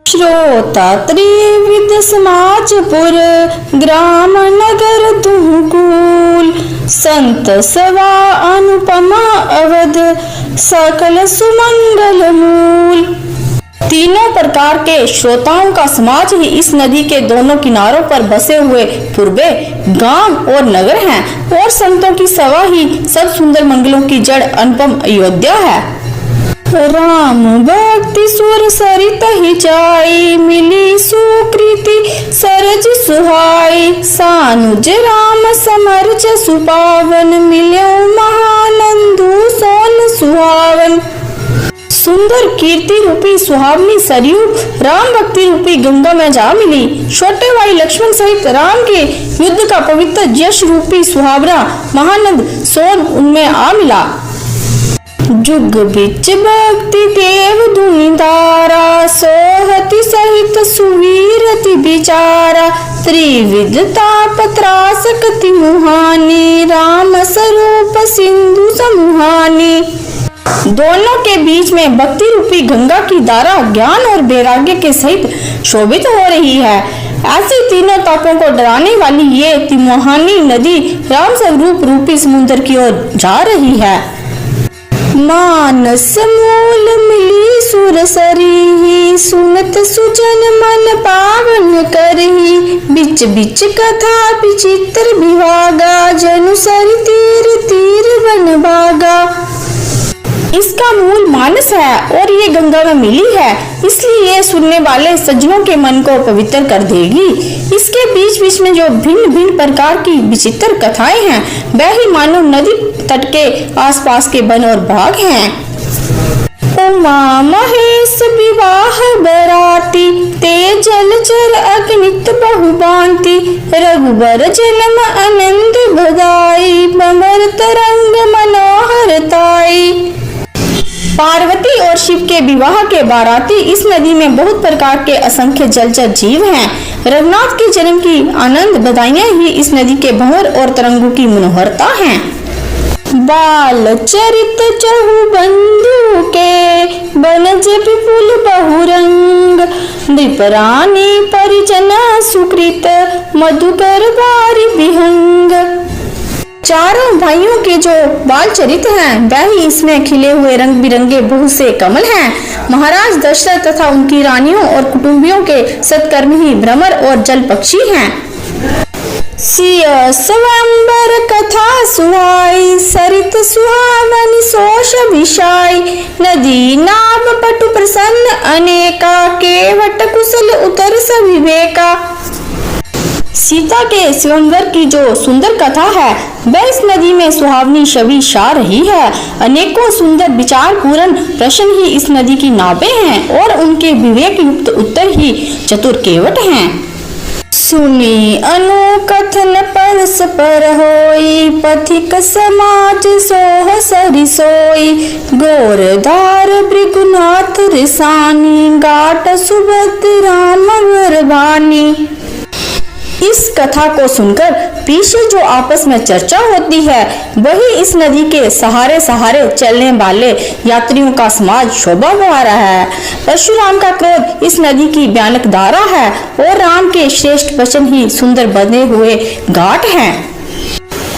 श्रोता त्रिविध समाजपुर ग्राम नगर दुहकूल संत सवा अनुपमा अवध सकल सुमंगल मूल। तीनों प्रकार के श्रोताओं का समाज ही इस नदी के दोनों किनारों पर बसे हुए पूर्वे गांव और नगर हैं और संतों की सभा ही सब सुंदर मंगलों की जड़ अनुपम अयोध्या है। राम भक्ति सुर सरित ही जाई मिली सुकृति सरज सुहाई सानुज राम समर्ज सुपावन मिल्यो महानंदु सोन सुहावन। सुंदर कीर्ति रूपी सुहावनी सरयू राम भक्ति रूपी गंगा में जा मिली। छोटे भाई लक्ष्मण सहित राम के युद्ध का पवित्र यश रूपी सुहावना महानंद सोन उनमें आ मिला। जुग बिच भक्ति देव धुनि धारा सोहति सहित सुवीरति बिचारा त्रिविधता पत्रासकति मुहानी राम स्वरूप सिंधु समूहानी। दोनों के बीच में भक्ति रूपी गंगा की धारा ज्ञान और वैराग्य के सहित शोभित हो रही है। ऐसी तीनों तापों को डराने वाली ये तिमुहानी नदी राम स्वरूप रूपी समुद्र की ओर जा रही है। मानस मूल मिली सुर सरीही सुनत सुजन मन पावन करही बिच बिच कथा विचित्र विभागा जनु सरि तीर तीर वन भागा। इसका मूल मानस है और ये गंगा में मिली है, इसलिए ये सुनने वाले सज्जनों के मन को पवित्र कर देगी। इसके बीच बीच में जो भिन्न भिन्न प्रकार की विचित्र कथाएं हैं वह ही मानो नदी तट के आसपास के वन और बाग हैं। उमा महेश विवाह बराती ते जलचर अग्नित बहुबांति रघुबर जन्म आनंद बधाई बमर तरंग मनोहर ताई। पार्वती और शिव के विवाह के बाराती इस नदी में बहुत प्रकार के असंख्य जलचर जीव हैं। रघुनाथ के जन्म की आनंद बधाइयां ही इस नदी के भंवर और तरंगों की मनोहरता हैं। बाल चरित चहु बंधु के बनज विपुल बहुरंग विपरानी परिजन सुकृत मधुकर बारी विहंग। चारों भाइयों के जो बाल चरित हैं वह ही इसमें खिले हुए रंग बिरंगे बहुत से कमल हैं। महाराज दशरथ तथा उनकी रानियों और कुटुंबियों के सत्कर्मी ही भ्रमर और जल पक्षी हैं। सिय स्वयंवर कथा सुहाई सरित सुहावनी सोष विषाई नदी नाव पटु प्रसन्न अनेका केवट कुशल उतर सविवेका। सीता के स्वयंवर की जो सुंदर कथा है वह इस नदी में सुहावनी छवि छा रही है। अनेकों सुंदर विचार पूर्ण प्रश्न ही इस नदी की नावें हैं और उनके विवेक युक्त उत्तर ही चतुर केवट हैं। सुनी अनुकथन परस्पर होई पथिक समाज सोह सरि सोई गोरधार भृगुनाथ रिसानी गाट सुभद्र राम वरवानी। इस कथा को सुनकर पीछे जो आपस में चर्चा होती है वही इस नदी के सहारे सहारे चलने वाले यात्रियों का समाज शोभा बढ़ा रहा है। परशुराम का क्रोध इस नदी की भयानक धारा है और राम के श्रेष्ठ वचन ही सुंदर बने हुए घाट हैं।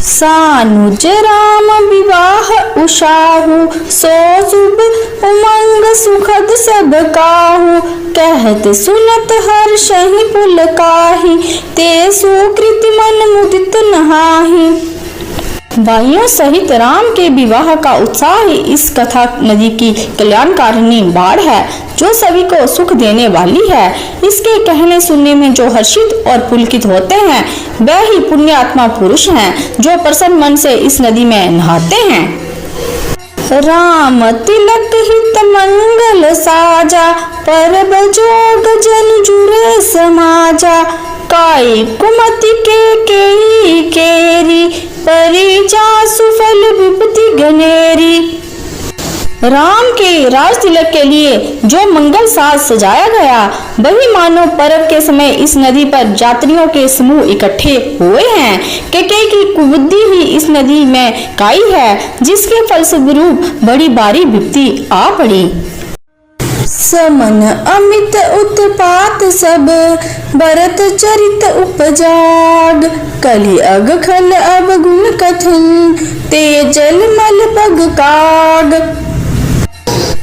सानुज राम विवाह उषाहु सो शुभ उमंग सुखद सब काहू कहत सुनत हर्ष ही पुलकाहि ते सुकृति मन मुदित नहाहि। भाइयों सहित राम के विवाह का उत्साह ही इस कथा नदी की कल्याणकारिणी बाढ़ है जो सभी को सुख देने वाली है। इसके कहने सुनने में जो हर्षित और पुलकित होते हैं वह ही पुण्य आत्मा पुरुष हैं जो प्रसन्न मन से इस नदी में नहाते हैं। राम तिलक हित मंगल साजा परब जोग जन जुरे समाजा काई कुमति के केरी परिजा सुफल विपति गनेरी। राम के राज तिलक के लिए जो मंगल साज सजाया गया वही मानो पर्व के समय इस नदी पर यात्रियों के समूह इकट्ठे हुए हैं। कैकेयी की कुबुद्धि ही इस नदी में काई है जिसके फलस्वरूप बड़ी भारी विपत्ति आ पड़ी। समन अमित उत्पात सब, भरत चरित उपजाग। कलि अग खल अब गुण कथन, ते जल मल पग काग।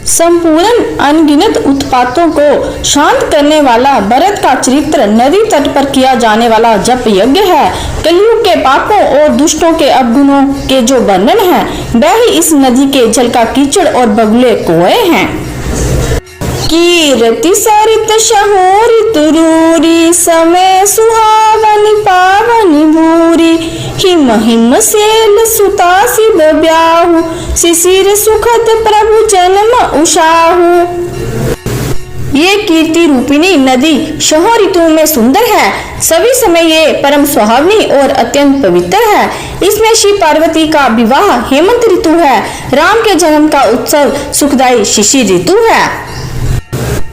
संपूर्ण अनगिनत उत्पातों को शांत करने वाला भरत का चरित्र नदी तट पर किया जाने वाला जप यज्ञ है। कलयुग के पापों और दुष्टों के अवगुणों के जो वर्णन है, वह ही इस नदी के जल का कीचड़ और बगुले कुएं हैं। कीरति सरित शहोरि तुरूरी, समय सुहावनि पावनि भूरी। हिम हिम सेल सुता सिद ब्याहु, शिशिर सुखद प्रभु जन्म उषाहु। ये कीर्ति रूपिणी नदी शहो ऋतु में सुंदर है। सभी समय ये परम सुहावनी और अत्यंत पवित्र है। इसमें शिव पार्वती का विवाह हेमंत ऋतु है। राम के जन्म का उत्सव सुखदायी शिशिर ऋतु है।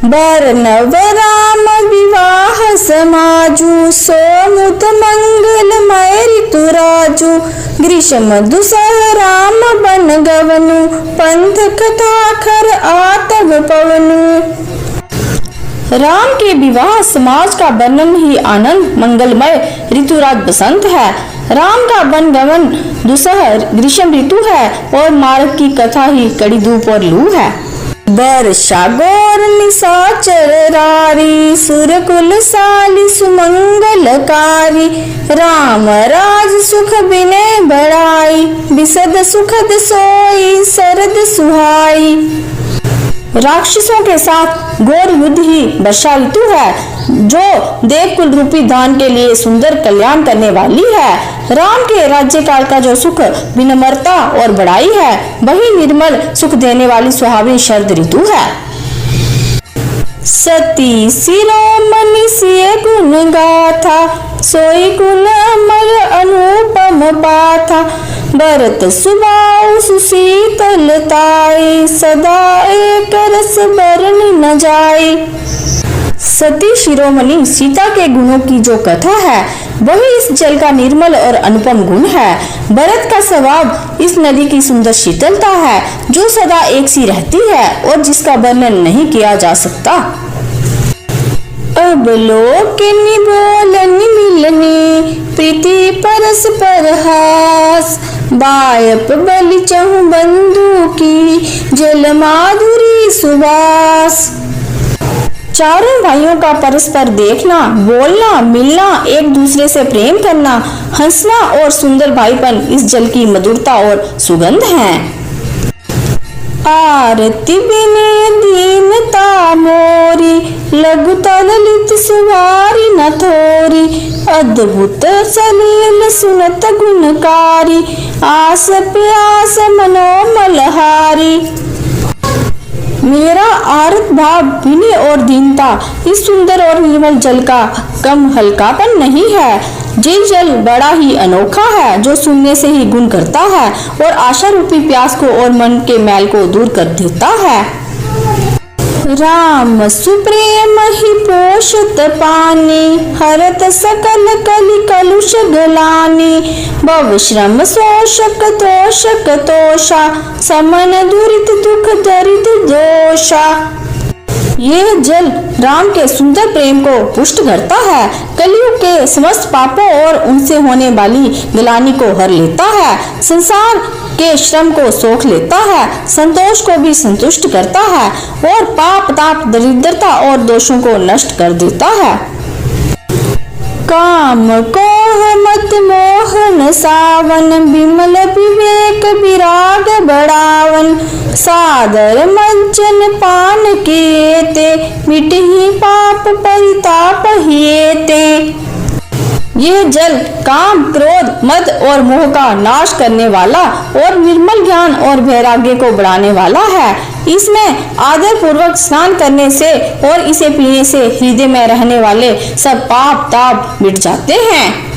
बरनव राम विवाह समाजु, सोमुत मंगलमय ऋतु राजु। ग्रीष्म दुसह राम बन गवनु, पंथ कथा खर आतव पवनु। राम के विवाह समाज का वर्णन ही आनंद मंगलमय ऋतुराज बसंत है। राम का वन गमन दुसह ग्रीष्म ऋतु है और मार्ग की कथा ही कड़ी धूप और लू है। वर्षा गौर निशाचर रारी, सुरकुल साली सुमंगलकारी। राम राज सुख विनय बढ़ाई, बिसद सुखद सोई शरद सुहाई। राक्षसों के साथ घोर युद्ध ही वर्षा ऋतु है, जो देवकुल रूपी दान के लिए सुंदर कल्याण करने वाली है। राम के राज्य काल का जो सुख विनम्रता और बड़ाई है, वही निर्मल सुख देने वाली सुहावनी शरद ऋतु है। सती शिरोमणि सिय गुण गाथा, सोई गुण अमर अनुपम पाथा। भरत सुबाहु सुशीतलताई, सदा एक रस बरन न जाई। सती शिरोमणि सीता के गुणों की जो कथा है, वही इस जल का निर्मल और अनुपम गुण है। भरत का स्वभाव इस नदी की सुंदर शीतलता है, जो सदा एक सी रहती है और जिसका वर्णन नहीं किया जा सकता। अब लोकनि बोलनि मिलनि, प्रीति परस्पर हास। बायप बलि चहु बंधु की, जल माधुरी सुवास। चारों भाइयों का परस्पर देखना, बोलना, मिलना, एक दूसरे से प्रेम करना, हंसना और सुंदर भाईपन इस जल की मधुरता और सुगंध है। आरती विनय दीनता मोरी, लघुता ललित सुवारी न थोरी। अद्भुत सलील सुनत गुणकारी, आस प्यास मनोमलहारी। मेरा आरत भाव विनय और दीनता इस सुंदर और निर्मल जल का कम हल्कापन नहीं है। ये जल बड़ा ही अनोखा है, जो सुनने से ही गुण करता है और आशा रूपी प्यास को और मन के मैल को दूर कर देता है। राम सुप्रेम ही पोषत पानी, हरत सकल कलि कलुष गलानी। भव श्रम शोषक तोषक तोषा, समन दुरित दुख दरिद दोषा। ये जल राम के सुंदर प्रेम को पुष्ट करता है, कलयुग के समस्त पापों और उनसे होने वाली गलानी को हर लेता है, संसार के श्रम को सोख लेता है, संतोष को भी संतुष्ट करता है और पाप ताप दरिद्रता और दोषों को नष्ट कर देता है। काम कोह मत मोहन सावन, विमल विवेक विराग बढ़ावन। सादर मंचन पान किए ते, मिटहि पाप परिताप हिए ते। यह जल काम क्रोध मद और मोह का नाश करने वाला और निर्मल ज्ञान और वैराग्य को बढ़ाने वाला है। इसमें आदर पूर्वक स्नान करने से और इसे पीने से हृदय में रहने वाले सब पाप ताप मिट जाते हैं।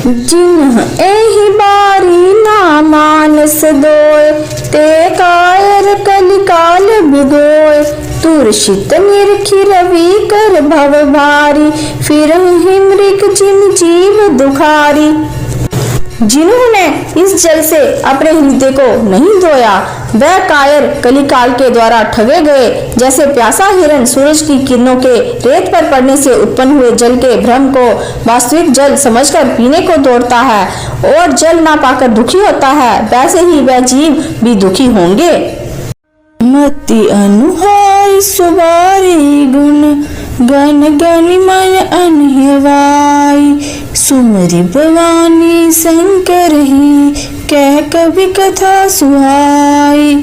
जिन्ह एहि बारी ना मानस दोय, ते कायर कलिकाल बिगोय। तुरशित निरखि रवि कर भव भारी, फिरहि मृग जिन जीव दुखारी। जिन्होंने इस जल से अपने हृदय को नहीं धोया वह कायर कलिकाल के द्वारा ठगे गए। जैसे प्यासा हिरण सूरज की किरणों के रेत पर पड़ने से उत्पन्न हुए जल के भ्रम को वास्तविक जल समझकर पीने को दौड़ता है और जल ना पाकर दुखी होता है, वैसे ही वह जीव भी दुखी होंगे। मति अनुहार सुबारी गुण गण गण मन अनहवाई, सुमरि भवानी शंकर ही कह कवि कथा सुहाई।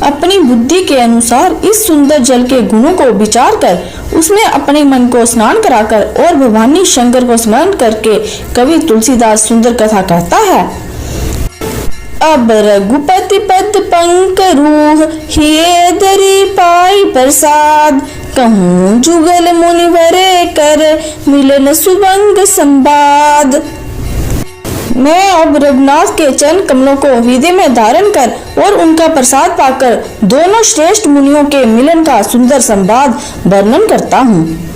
अपनी बुद्धि के अनुसार इस सुंदर जल के गुणों को विचार कर उसमें अपने मन को स्नान कराकर और भवानी शंकर को स्मरण करके कवि तुलसीदास सुंदर कथा कहता है। अब रघुपति पद पंकरूह हिये दरी पाई प्रसाद, कहूँ जुगल मुनिवरे कर मिलन सुबंग संवाद। मैं अब रघुनाथ के चरण कमलों को हृदय में धारण कर और उनका प्रसाद पाकर दोनों श्रेष्ठ मुनियों के मिलन का सुंदर संवाद वर्णन करता हूँ।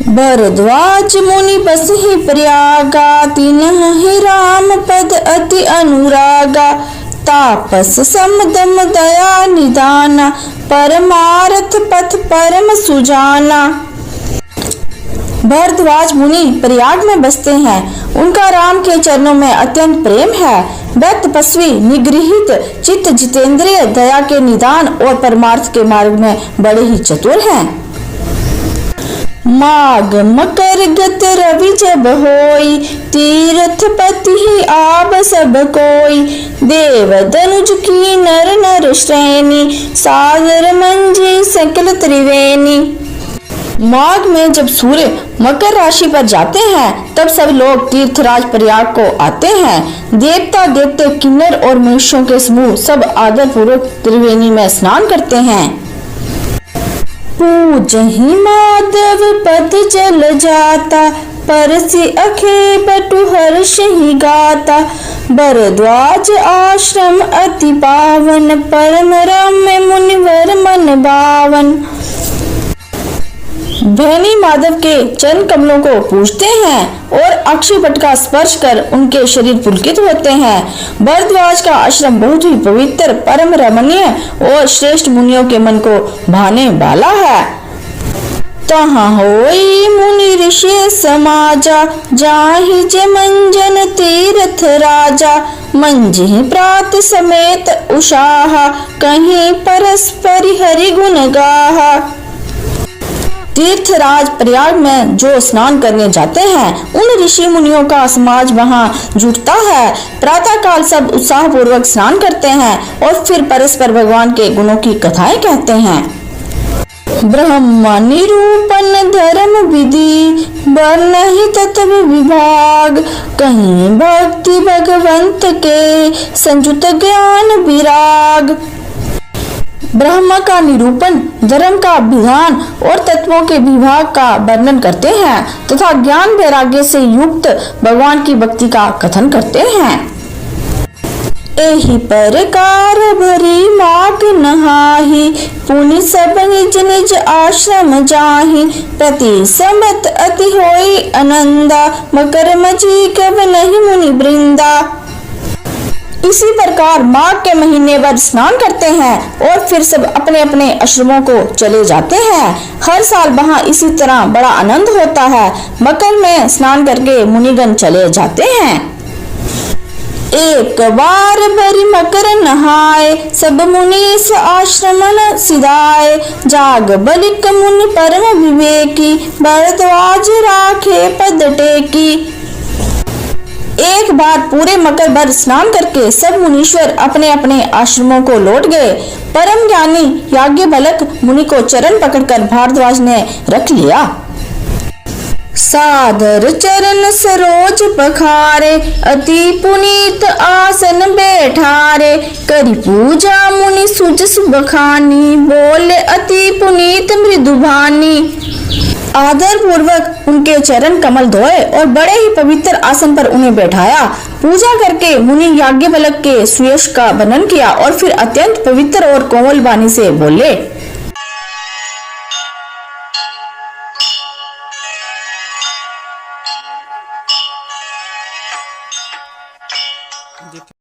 भरद्वाज मुनि बसहि प्रयागा, तिन्हि राम पद अति अनुरागा, तापस समदम दया निदाना, परमारथ पथ परम सुजाना। भरद्वाज मुनि प्रयाग में बसते हैं, उनका राम के चरणों में अत्यंत प्रेम है। वह तपस्वी निगृहित चित्त जितेंद्रिय दया के निदान और परमार्थ के मार्ग में बड़े ही चतुर हैं। माघ मकर गत रवि जब होई, तीर्थ पति ही आब सब कोई, देव दनुज की नर नर श्रेणी, सादर मंजी सकल त्रिवेणी। माघ में जब सूर्य मकर राशि पर जाते हैं तब सब लोग तीर्थराज प्रयाग को आते हैं। देवता देवते किन्नर और मनुष्यों के समूह सब आदर पूर्वक त्रिवेणी में स्नान करते हैं। पूजहि माधव पद जल जाता, परसि अखे बटु हर्ष ही गाता, भरद्वाज आश्रम अति पावन, परम रम्य मुनिवर मन भावन। भैनी माधव के चरण कमलों को पूजते हैं और अक्षय वट का स्पर्श कर उनके शरीर पुलकित होते हैं। भरद्वाज का आश्रम बहुत ही पवित्र, परम रमणीय और श्रेष्ठ मुनियों के मन को भाने वाला है। तहाँ होई मुनि ऋषि समाजा, जाहि जे मंजन तीर्थ राजा, मंजिहि प्रात समेत उषाहा, कहीं परस्परि हरि गुण गाहा। तीर्थराज प्रयाग में जो स्नान करने जाते हैं उन ऋषि मुनियों का समाज वहां जुटता है। प्रातः काल सब उत्साह पूर्वक स्नान करते हैं और फिर परस्पर भगवान के गुणों की कथाएं कहते हैं। ब्रह्म निरूपण धर्म विधि, वर्णहि तत्व विभाग, कहीं भक्ति भगवंत के, संयुत ज्ञान विराग। ब्रह्म का निरूपण, धर्म का विधान और तत्वों के विभाग का वर्णन करते हैं तथा ज्ञान वैराग्य से युक्त भगवान की भक्ति का कथन करते हैं। एहि प्रकार भरी माघ नहाहि, पुनि सब निज निज आश्रम जाहि, प्रति संवत अति होई आनंदा, मकर मजी कब नहीं मुनि वृंदा। इसी प्रकार माघ के महीने भर स्नान करते हैं और फिर सब अपने अपने आश्रमों को चले जाते हैं। हर साल वहाँ इसी तरह बड़ा आनंद होता है। मकर में स्नान करके मुनिगण चले जाते हैं। एक बार भरी मकर नहाए, सब मुनीस आश्रमन सिधाए, जाग बलिक मुनि परम विवेकी, भरद्वाज राखे पद टेकी। एक बार पूरे मकर भर स्नान करके सब मुनीश्वर अपने अपने आश्रमों को लौट गए। परम ज्ञानी याज्ञवल्क्य मुनि को चरण पकड़कर भारद्वाज ने रख लिया। सादर चरण सरोज पखारे, अति पुनीत आसन बैठारे, करी पूजा मुनि सुजस बखानी, बोले अति पुनीत मृदुभानी। आदर पूर्वक उनके चरण कमल धोए और बड़े ही पवित्र आसन पर उन्हें बैठाया। पूजा करके मुनि याज्ञवल्क्य के सुयश का वर्णन किया और फिर अत्यंत पवित्र और कोमल वाणी से बोले। जिथे